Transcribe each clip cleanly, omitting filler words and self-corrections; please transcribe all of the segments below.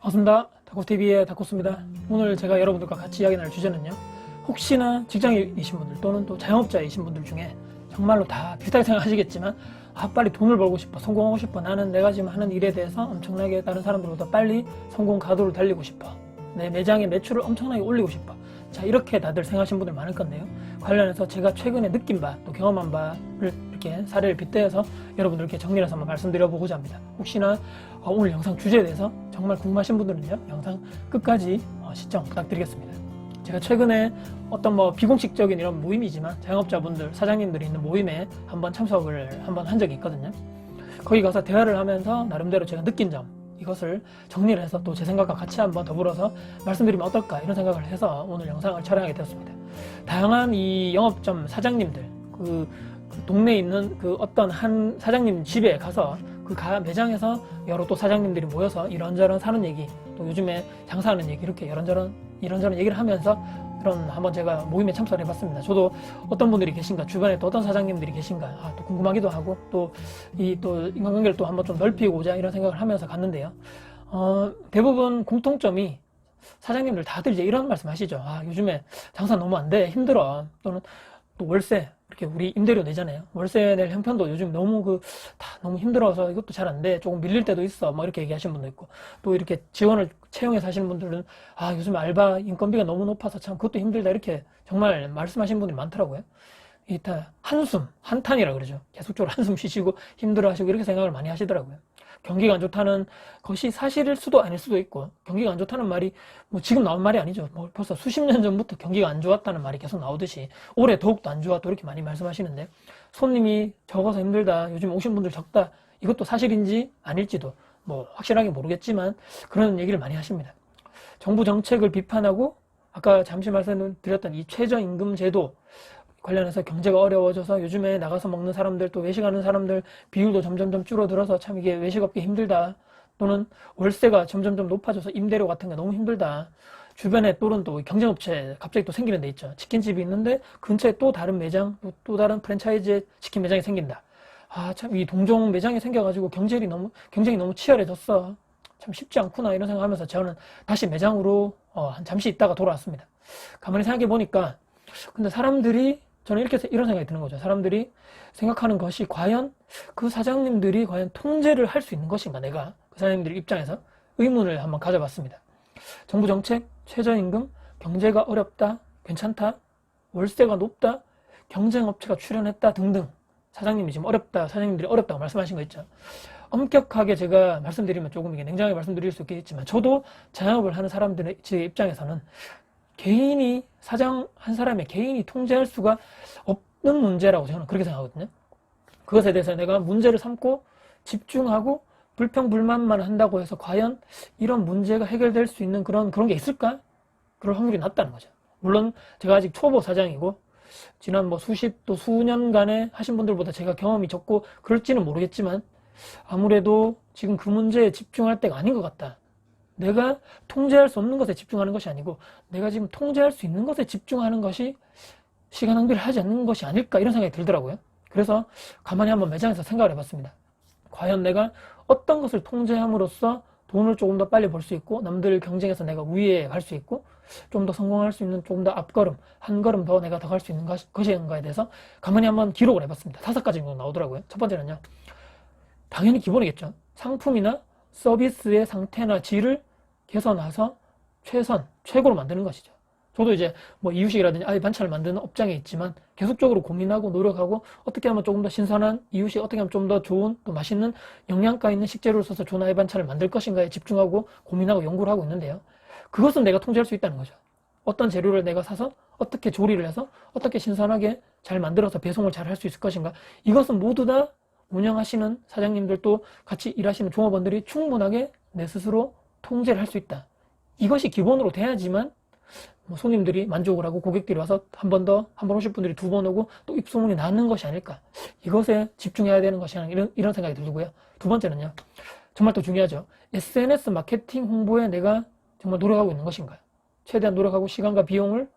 반갑습니다. 다코TV의 다코스입니다. 오늘 제가 여러분들과 같이 이야기 나눌 주제는요. 혹시나 직장인이신 분들 또는 또 자영업자이신 분들 중에 정말로 다 비슷하게 생각하시겠지만 빨리 돈을 벌고 싶어, 성공하고 싶어, 나는 내가 지금 하는 일에 대해서 엄청나게 다른 사람들보다 빨리 성공 가도를 달리고 싶어, 내 매장의 매출을 엄청나게 올리고 싶어. 자, 이렇게 다들 생각하시는 분들 많을 건데요. 관련해서 제가 최근에 느낀 바, 또 경험한 바를 이렇게 사례를 빗대어서 여러분들께 정리해서 한번 말씀드려보고자 합니다. 혹시나 오늘 영상 주제에 대해서 정말 궁금하신 분들은요, 영상 끝까지 시청 부탁드리겠습니다. 제가 최근에 어떤 비공식적인 이런 모임이지만 자영업자분들, 사장님들이 있는 모임에 한번 참석을 한 적이 있거든요. 거기 가서 대화를 하면서 나름대로 제가 느낀 점, 이것을 정리를 해서 또 제 생각과 같이 한번 더불어서 말씀드리면 어떨까, 이런 생각을 해서 오늘 영상을 촬영하게 되었습니다. 다양한 이 영업점 사장님들, 그 동네에 있는 그 어떤 한 사장님 집에 가서 그 매장에서 여러 또 사장님들이 모여서 이런저런 사는 얘기, 또 요즘에 장사하는 얘기, 이렇게 이런저런 얘기를 하면서 그런 한번 제가 모임에 참석을 해봤습니다. 저도 어떤 분들이 계신가, 주변에 또 어떤 사장님들이 계신가 또 궁금하기도 하고, 또 인간관계를 또 한번 좀 넓히고자 이런 생각을 하면서 갔는데요. 대부분 공통점이 사장님들 다들 이제 이런 말씀 하시죠. 요즘에 장사 너무 안 돼, 힘들어. 또는 또 월세, 이렇게 우리 임대료 내잖아요. 월세 낼 형편도 요즘 너무 다 너무 힘들어서 이것도 잘 안 돼. 조금 밀릴 때도 있어. 이렇게 얘기하시는 분도 있고, 또 이렇게 지원을 채용해서 하시는 분들은 요즘 알바 인건비가 너무 높아서 참 그것도 힘들다, 이렇게 정말 말씀하시는 분들이 많더라고요. 일단 한숨, 한탄이라 그러죠. 계속적으로 한숨 쉬시고 힘들어 하시고 이렇게 생각을 많이 하시더라고요. 경기가 안 좋다는 것이 사실일 수도 아닐 수도 있고, 경기가 안 좋다는 말이 지금 나온 말이 아니죠. 벌써 수십 년 전부터 경기가 안 좋았다는 말이 계속 나오듯이 올해 더욱더 안 좋았다, 이렇게 많이 말씀하시는데, 손님이 적어서 힘들다, 요즘 오신 분들 적다, 이것도 사실인지 아닐지도 확실하게 모르겠지만 그런 얘기를 많이 하십니다. 정부 정책을 비판하고, 아까 잠시 말씀드렸던 이 최저임금 제도 관련해서 경제가 어려워져서 요즘에 나가서 먹는 사람들, 또 외식하는 사람들 비율도 점점점 줄어들어서 참 이게 외식업계 힘들다, 또는 월세가 점점점 높아져서 임대료 같은 게 너무 힘들다, 주변에 또는 또 경쟁업체 갑자기 또 생기는 데 있죠. 치킨집이 있는데 근처에 또 다른 매장, 또 다른 프랜차이즈 치킨 매장이 생긴다. 참 이 동종 매장이 생겨가지고 경쟁이 너무 치열해졌어, 참 쉽지 않구나, 이런 생각하면서 저는 다시 매장으로 잠시 있다가 돌아왔습니다. 가만히 생각해 보니까, 근데 사람들이, 저는 이런 생각이 드는 거죠. 사람들이 생각하는 것이 과연 그 사장님들이 과연 통제를 할 수 있는 것인가, 내가 그 사장님들 입장에서 의문을 한번 가져봤습니다. 정부 정책, 최저임금, 경제가 어렵다, 괜찮다, 월세가 높다, 경쟁업체가 출현했다 등등, 사장님들이 어렵다고 말씀하신 거 있죠. 엄격하게 제가 말씀드리면 조금 이게 냉정하게 말씀드릴 수 있겠지만, 저도 자영업을 하는 사람들의 제 입장에서는 사장 한 사람의 개인이 통제할 수가 없는 문제라고 저는 그렇게 생각하거든요. 그것에 대해서 내가 문제를 삼고 집중하고 불평불만만 한다고 해서 과연 이런 문제가 해결될 수 있는 그런 게 있을까? 그럴 확률이 낮다는 거죠. 물론 제가 아직 초보 사장이고, 지난 또 수년간에 하신 분들보다 제가 경험이 적고 그럴지는 모르겠지만, 아무래도 지금 그 문제에 집중할 때가 아닌 것 같다. 내가 통제할 수 없는 것에 집중하는 것이 아니고, 내가 지금 통제할 수 있는 것에 집중하는 것이 시간 낭비를 하지 않는 것이 아닐까, 이런 생각이 들더라고요. 그래서 가만히 한번 매장에서 생각을 해봤습니다. 과연 내가 어떤 것을 통제함으로써 돈을 조금 더 빨리 벌 수 있고, 남들 경쟁에서 내가 우위에 갈 수 있고, 좀 더 성공할 수 있는, 조금 더 앞걸음, 한 걸음 더 내가 더 갈 수 있는 것인가에 대해서 가만히 한번 기록을 해봤습니다. 5가지 정도 나오더라고요. 첫 번째는요, 당연히 기본이겠죠. 상품이나 서비스의 상태나 질을 개선해서 최고로 만드는 것이죠. 저도 이제 이유식이라든지 아예 반찬을 만드는 업장에 있지만, 계속적으로 고민하고 노력하고, 어떻게 하면 조금 더 신선한 이유식, 어떻게 하면 좀 더 좋은, 또 맛있는 영양가 있는 식재료를 써서 좋은 아예 반찬을 만들 것인가에 집중하고 고민하고 연구를 하고 있는데요. 그것은 내가 통제할 수 있다는 거죠. 어떤 재료를 내가 사서 어떻게 조리를 해서 어떻게 신선하게 잘 만들어서 배송을 잘 할 수 있을 것인가, 이것은 모두 다 운영하시는 사장님들, 또 같이 일하시는 종업원들이 충분하게 내 스스로 통제를 할 수 있다. 이것이 기본으로 돼야지만 손님들이 만족을 하고, 고객들이 와서 한 번 오실 분들이 2번 오고, 또 입소문이 나는 것이 아닐까, 이것에 집중해야 되는 것이 아닐까, 이런 생각이 들고요. 두 번째는요, 정말 또 중요하죠. SNS 마케팅 홍보에 내가 정말 노력하고 있는 것인가, 최대한 노력하고 시간과 비용을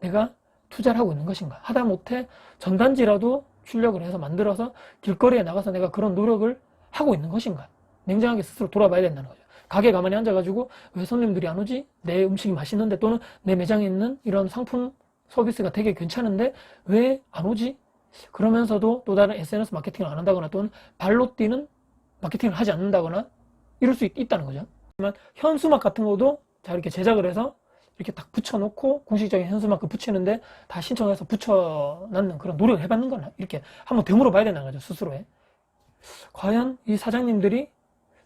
내가 투자를 하고 있는 것인가, 하다못해 전단지라도 출력을 해서 만들어서 길거리에 나가서 내가 그런 노력을 하고 있는 것인가, 냉정하게 스스로 돌아봐야 된다는 거죠. 가게 가만히 앉아가지고 왜 손님들이 안 오지? 내 음식이 맛있는데 또는 내 매장에 있는 이런 상품 서비스가 되게 괜찮은데 왜 안 오지? 그러면서도 또 다른 SNS 마케팅을 안 한다거나 또는 발로 뛰는 마케팅을 하지 않는다거나 이럴 수 있다는 거죠. 하지만 현수막 같은 것도 자 이렇게 제작을 해서 이렇게 딱 붙여놓고 공식적인 현수막 그 붙이는데 다 신청해서 붙여놨는 그런 노력을 해봤는 거나 이렇게 한번 되물어 봐야 된다는 거죠, 스스로에. 과연 이 사장님들이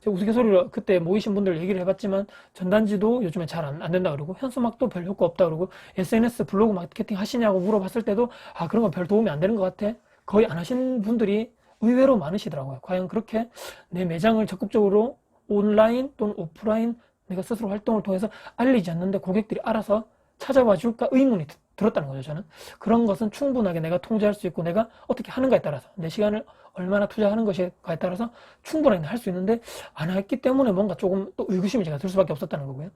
제가 우스갯소리로 그때 모이신 분들 얘기를 해봤지만 전단지도 요즘에 잘 안 된다 그러고 현수막도 별 효과 없다 그러고 SNS 블로그 마케팅 하시냐고 물어봤을 때도 아 그런 건 별 도움이 안 되는 것 같아, 거의 안 하시는 분들이 의외로 많으시더라고요. 과연 그렇게 내 매장을 적극적으로 온라인 또는 오프라인 내가 스스로 활동을 통해서 알리지 않는데 고객들이 알아서 찾아와 줄까 의문이 들었다는 거죠. 저는 그런 것은 충분하게 내가 통제할 수 있고 내가 어떻게 하는가에 따라서 내 시간을 얼마나 투자하는 것에 따라서 충분하게 할 수 있는데 안 했기 때문에 뭔가 조금 또 의구심이 제가 들 수밖에 없었다는 거고요.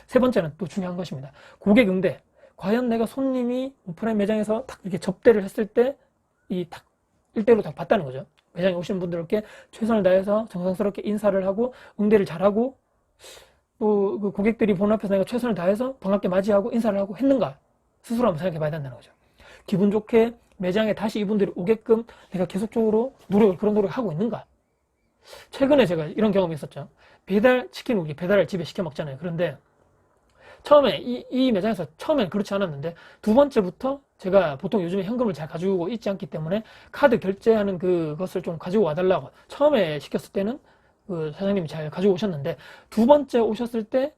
세 번째는 또 중요한 것입니다. 고객 응대. 과연 내가 손님이 오프라인 매장에서 딱 이렇게 접대를 했을 때 이 딱 1대1로 딱 봤다는 거죠. 매장에 오신 분들께 최선을 다해서 정성스럽게 인사를 하고 응대를 잘하고 또 그 고객들이 보는 앞에서 내가 최선을 다해서 반갑게 맞이하고 인사를 하고 했는가 스스로 한번 생각해 봐야 된다는 거죠. 기분 좋게 매장에 다시 이분들이 오게끔 내가 계속적으로 그런 노력을 하고 있는가. 최근에 제가 이런 경험이 있었죠. 치킨 우리 배달을 집에 시켜 먹잖아요. 그런데 처음에 이 매장에서 처음엔 그렇지 않았는데 두 번째부터 제가 보통 요즘에 현금을 잘 가지고 있지 않기 때문에 카드 결제하는 그것을 좀 가지고 와달라고 처음에 시켰을 때는 그 사장님이 잘 가지고 오셨는데 두 번째 오셨을 때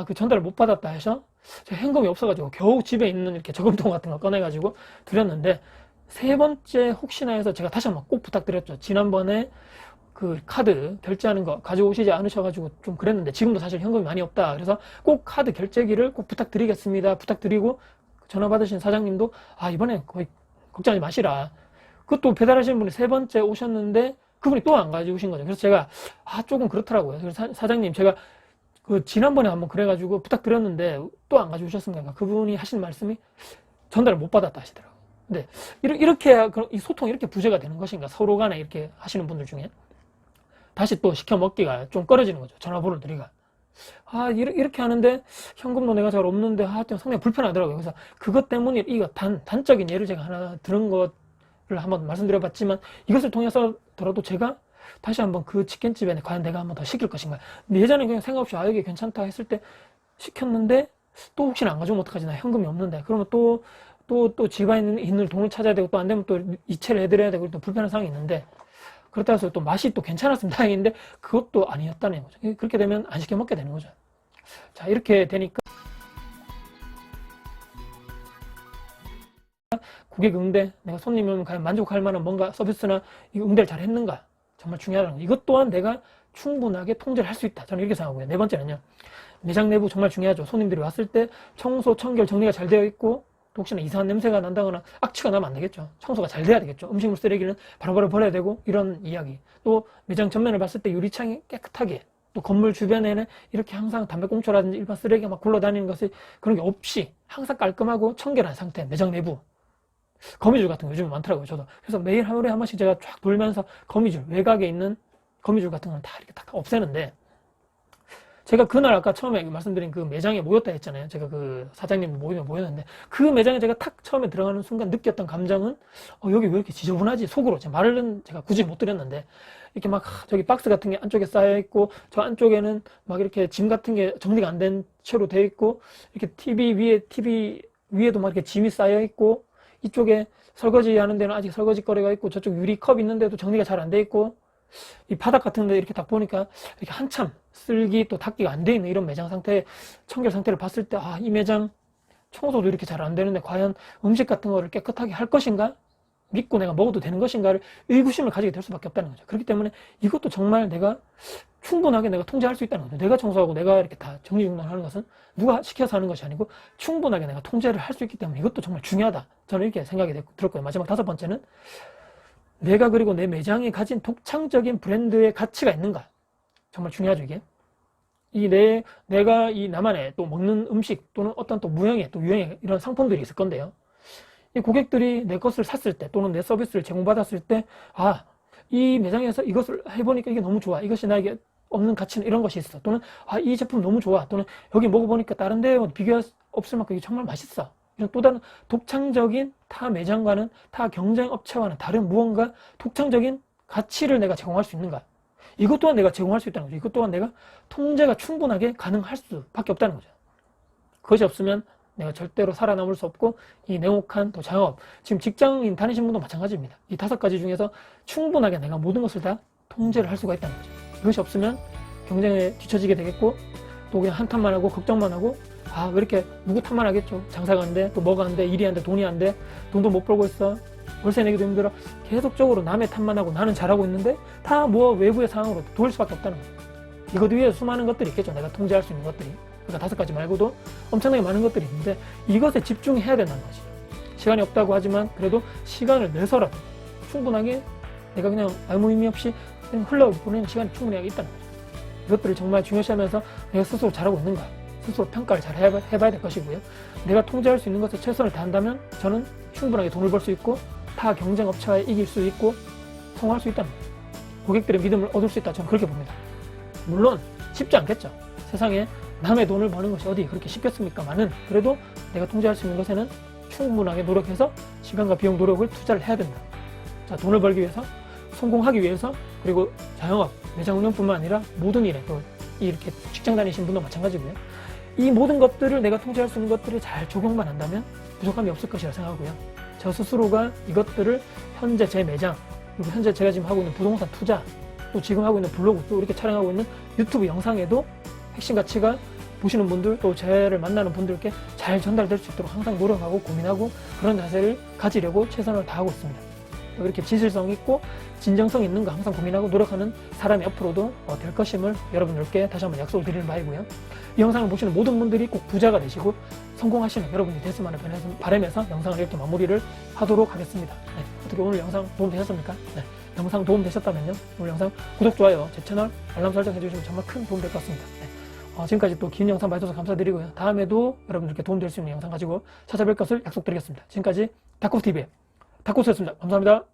그 전달을 못 받았다 해서 제가 현금이 없어가지고 겨우 집에 있는 이렇게 저금통 같은 거 꺼내가지고 드렸는데 세 번째 혹시나 해서 제가 다시 한번 꼭 부탁드렸죠. 지난번에 그 카드 결제하는 거 가지고 오시지 않으셔가지고 좀 그랬는데 지금도 사실 현금이 많이 없다. 그래서 꼭 카드 결제기를 꼭 부탁드리겠습니다. 부탁드리고 전화 받으신 사장님도 이번에 거의 걱정하지 마시라. 그것도 배달하시는 분이 세 번째 오셨는데 그분이 또 안 가지고 오신 거죠. 그래서 제가 조금 그렇더라고요. 그래서 사장님 제가 그 지난번에 한번 그래가지고 부탁드렸는데 또 안 가지고 오셨습니까? 그분이 하신 말씀이 전달을 못 받았다 하시더라고요. 근데 이렇게 이 소통이 이렇게 부재가 되는 것인가? 서로 간에 이렇게 하시는 분들 중에 다시 또 시켜 먹기가 좀 꺼려지는 거죠. 전화번호를 드리가. 이렇게 하는데 현금도 내가 잘 없는데 상당히 불편하더라고요. 그래서 그것 때문에 이거 단적인 예를 제가 하나 들은 것을 한번 말씀드려봤지만 이것을 통해서더라도 제가 다시 한번 그 치킨집에 과연 내가 한번 더 시킬 것인가. 예전에 그냥 생각 없이 이게 괜찮다 했을 때 시켰는데 또 혹시나 안 가져오면 어떡하지? 나 현금이 없는데. 그러면 또 집안에 있는 돈을 찾아야 되고 또 안 되면 또 이체를 해드려야 되고 또 불편한 상황이 있는데 그렇다 해서 또 맛이 또 괜찮았으면 다행인데 그것도 아니었다는 거죠. 그렇게 되면 안 시켜 먹게 되는 거죠. 자, 이렇게 되니까 고객 응대, 내가 손님이 오면 과연 만족할 만한 뭔가 서비스나 이 응대를 잘 했는가 정말 중요하다는 거. 이것 또한 내가 충분하게 통제를 할 수 있다. 저는 이렇게 생각하고요. 네 번째는요. 매장 내부 정말 중요하죠. 손님들이 왔을 때 청소, 청결, 정리가 잘 되어 있고 또 혹시나 이상한 냄새가 난다거나 악취가 나면 안 되겠죠. 청소가 잘 돼야 되겠죠. 음식물 쓰레기는 바로바로 버려야 되고 이런 이야기. 또 매장 전면을 봤을 때 유리창이 깨끗하게 또 건물 주변에는 이렇게 항상 담배꽁초라든지 일반 쓰레기가 막 굴러다니는 것이 그런 게 없이 항상 깔끔하고 청결한 상태. 매장 내부. 거미줄 같은 거 요즘에 많더라고요. 저도. 그래서 매일 하루에 한 번씩 제가 쫙 돌면서 거미줄, 외곽에 있는 거미줄 같은 건 다 이렇게 딱 없애는데 제가 그날 아까 처음에 말씀드린 그 매장에 모였다 했잖아요. 제가 그 사장님 모임에 모였는데 그 매장에 제가 탁 처음에 들어가는 순간 느꼈던 감정은 여기 왜 이렇게 지저분하지? 속으로 제 말은 제가 굳이 못 드렸는데 이렇게 막 저기 박스 같은 게 안쪽에 쌓여 있고 저 안쪽에는 막 이렇게 짐 같은 게 정리가 안 된 채로 되어 있고 이렇게 TV 위에도 막 이렇게 짐이 쌓여 있고 이쪽에 설거지 하는 데는 아직 설거지 거리가 있고 저쪽 유리컵 있는데도 정리가 잘 안 돼 있고 이 바닥 같은 데 이렇게 딱 보니까 이렇게 한참 쓸기 또 닦기가 안 돼 있는 이런 매장 상태, 청결 상태를 봤을 때 이 매장 청소도 이렇게 잘 안 되는데 과연 음식 같은 거를 깨끗하게 할 것인가? 믿고 내가 먹어도 되는 것인가를 의구심을 가지게 될 수밖에 없다는 거죠. 그렇기 때문에 이것도 정말 내가 충분하게 내가 통제할 수 있다는 거죠. 내가 청소하고 내가 이렇게 다 정리정돈하는 것은 누가 시켜서 하는 것이 아니고 충분하게 내가 통제를 할 수 있기 때문에 이것도 정말 중요하다. 저는 이렇게 생각이 들었고요. 마지막 다섯 번째는 내가 그리고 내 매장이 가진 독창적인 브랜드의 가치가 있는가. 정말 중요하죠, 이게. 내가 이 나만의 또 먹는 음식 또는 어떤 또 무형의 또 유형의 이런 상품들이 있을 건데요. 이 고객들이 내 것을 샀을 때 또는 내 서비스를 제공받았을 때 이 매장에서 이것을 해보니까 이게 너무 좋아. 이것이 나에게 없는 가치는 이런 것이 있어. 또는 이 제품 너무 좋아. 또는 여기 먹어보니까 다른 데 비교할 수 없을 만큼 이게 정말 맛있어. 이런 또 다른 독창적인 타 매장과는 타 경쟁 업체와는 다른 무언가 독창적인 가치를 내가 제공할 수 있는가. 이것 또한 내가 제공할 수 있다는 거죠. 이것 또한 내가 통제가 충분하게 가능할 수밖에 없다는 거죠. 그것이 없으면 내가 절대로 살아남을 수 없고 이 냉혹한 또 자영업, 지금 직장인 다니신 분도 마찬가지입니다. 이 5가지 중에서 충분하게 내가 모든 것을 다 통제를 할 수가 있다는 거죠. 이것이 없으면 경쟁에 뒤처지게 되겠고 또 그냥 한탄만 하고 걱정만 하고 왜 이렇게 누구 탓만 하겠죠. 장사가 안 돼, 또 뭐가 안 돼, 일이 안 돼, 돈이 안 돼, 돈도 못 벌고 있어, 월세 내기도 힘들어. 계속적으로 남의 탓만 하고 나는 잘하고 있는데 다 외부의 상황으로 도울 수밖에 없다는 거죠. 이것 위에 수많은 것들이 있겠죠. 내가 통제할 수 있는 것들이. 그러니까 5가지 말고도 엄청나게 많은 것들이 있는데 이것에 집중해야 된다는 거지. 시간이 없다고 하지만 그래도 시간을 내서라도 충분하게 내가 그냥 아무 의미 없이 그냥 흘러보내는 시간이 충분히 있다는 거죠. 이것들을 정말 중요시하면서 내가 스스로 잘하고 있는가, 스스로 평가를 잘 해봐야 될 것이고요. 내가 통제할 수 있는 것에 최선을 다한다면 저는 충분하게 돈을 벌 수 있고 타 경쟁 업체와 이길 수 있고 성공할 수 있다는 거예요. 고객들의 믿음을 얻을 수 있다. 저는 그렇게 봅니다. 물론 쉽지 않겠죠. 세상에 남의 돈을 버는 것이 어디 그렇게 쉽겠습니까? 많은 그래도 내가 통제할 수 있는 것에는 충분하게 노력해서 시간과 비용 노력을 투자를 해야 된다. 자, 돈을 벌기 위해서, 성공하기 위해서, 그리고 자영업, 매장 운영뿐만 아니라 모든 일에 또 이렇게 직장 다니신 분도 마찬가지고요. 이 모든 것들을 내가 통제할 수 있는 것들을 잘 적용만 한다면 부족함이 없을 것이라 생각하고요. 저 스스로가 이것들을 현재 제 매장, 그리고 현재 제가 지금 하고 있는 부동산 투자, 또 지금 하고 있는 블로그, 또 이렇게 촬영하고 있는 유튜브 영상에도 핵심 가치가 보시는 분들, 또 저를 만나는 분들께 잘 전달될 수 있도록 항상 노력하고 고민하고 그런 자세를 가지려고 최선을 다하고 있습니다. 또 이렇게 진실성 있고 진정성 있는 거 항상 고민하고 노력하는 사람이 앞으로도 될 것임을 여러분들께 다시 한번 약속을 드리는 바이고요. 이 영상을 보시는 모든 분들이 꼭 부자가 되시고 성공하시는 여러분이 됐으면 하는 바람에서 영상을 이렇게 마무리를 하도록 하겠습니다. 네, 어떻게 오늘 영상 도움되셨습니까? 네, 영상 도움되셨다면요, 오늘 영상 구독, 좋아요, 제 채널 알람 설정 해주시면 정말 큰 도움 될 것 같습니다. 네, 지금까지 또 긴 영상 봐주셔서 감사드리고요. 다음에도 여러분들께 도움될 수 있는 영상 가지고 찾아뵐 것을 약속드리겠습니다. 지금까지 다코TV의 다코스였습니다. 감사합니다.